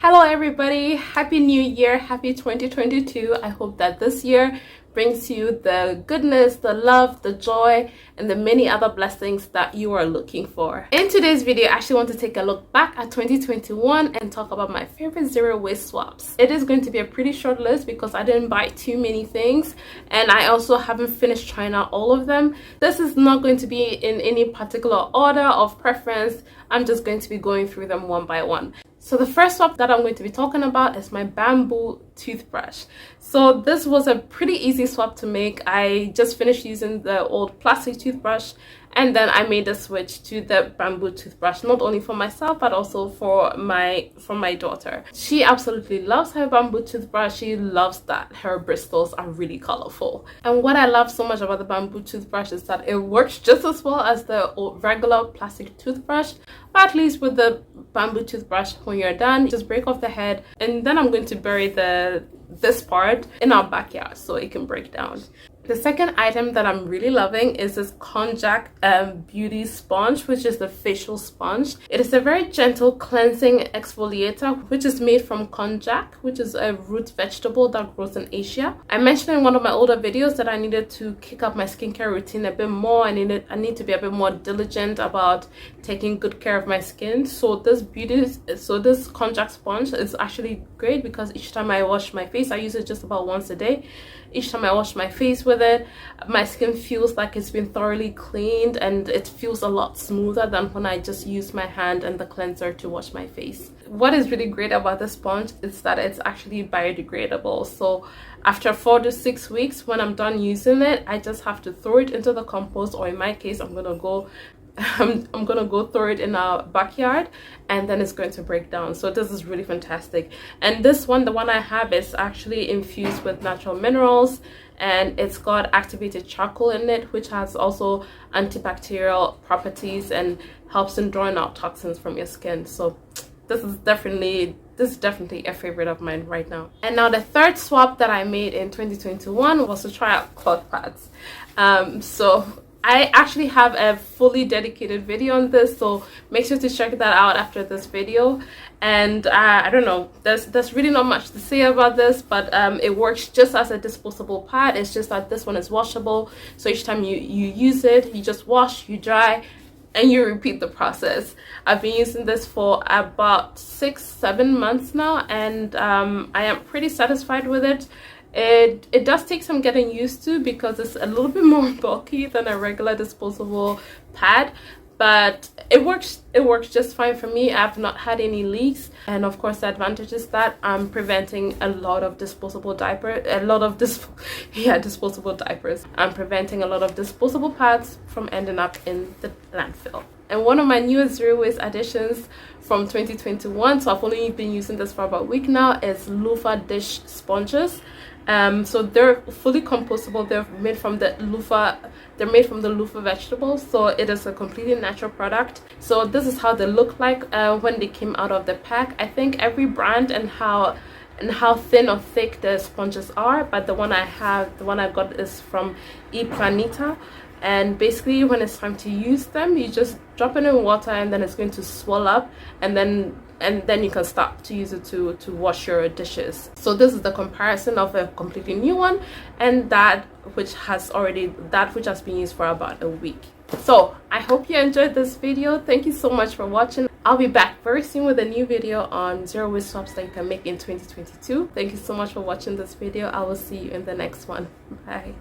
Hello everybody, happy new year, happy 2022. I hope that this year brings you the goodness, the love, the joy, and the many other blessings that you are looking for. In today's video, I actually want to take a look back at 2021 and talk about my favorite zero waste swaps. It is going to be a pretty short list because I didn't buy too many things and I also haven't finished trying out all of them. This is not going to be in any particular order of preference. I'm just going to be going through them one by one. So the first swap that I'm going to be talking about is my bamboo toothbrush. So this was a pretty easy swap to make. I just finished using the old plastic toothbrush and then I made a switch to the bamboo toothbrush, not only for myself but also for my daughter. She absolutely loves her bamboo toothbrush. She loves that her bristles are really colorful. And what I love so much about the bamboo toothbrush is that it works just as well as the regular plastic toothbrush, but at least with the bamboo toothbrush, when you're done, just break off the head, and then I'm going to bury this part in our backyard so it can break down. The second item that I'm really loving is this Konjac beauty sponge, which is the facial sponge. It is a very gentle cleansing exfoliator, which is made from konjac, which is a root vegetable that grows in Asia. I mentioned in one of my older videos that I needed to kick up my skincare routine a bit more. I need to be a bit more diligent about taking good care of my skin. So this konjac sponge is actually great because each time I wash my face, I use it just about once a day. Each time I wash my face with it, my skin feels like it's been thoroughly cleaned and it feels a lot smoother than when I just use my hand and the cleanser to wash my face. What is really great about the sponge is that it's actually biodegradable. So after 4 to 6 weeks, when I'm done using it, I just have to throw it into the compost, or in my case, I'm gonna go throw it in our backyard and then it's going to break down. So this is really fantastic. And this one, the one I have, is actually infused with natural minerals and it's got activated charcoal in it, which has also antibacterial properties and helps in drawing out toxins from your skin. So this is definitely a favorite of mine right now. And now the third swap that I made in 2021 was to try out cloth pads. So I actually have a fully dedicated video on this, so make sure to check that out after this video. And I don't know, there's really not much to say about this, but it works just as a disposable pad. It's just that this one is washable, so each time you use it, you just wash, you dry, and you repeat the process. I've been using this for about 6-7 months now, and I am pretty satisfied with it. It does take some getting used to because it's a little bit more bulky than a regular disposable pad, but it works just fine for me. I've not had any leaks, and of course the advantage is that I'm preventing a lot of disposable diapers. Disposable diapers. I'm preventing a lot of disposable pads from ending up in the landfill. And one of my newest zero waste additions from 2021, so I've only been using this for about a week now, is loofah dish sponges. So they're fully compostable. They're made from the loofah vegetables, so it is a completely natural product. So this is how they look like when they came out of the pack. I think every brand and how thin or thick the sponges are, but the one I got is from Planeta. And basically when it's time to use them, you just drop it in water and then it's going to swell up, and then you can start to use it to wash your dishes. So this is the comparison of a completely new one and that which has been used for about a week. So I hope you enjoyed this video. Thank you so much for watching. I'll be back very soon with a new video on zero waste swaps that you can make in 2022. Thank you so much for watching this video. I will see you in the next one. Bye.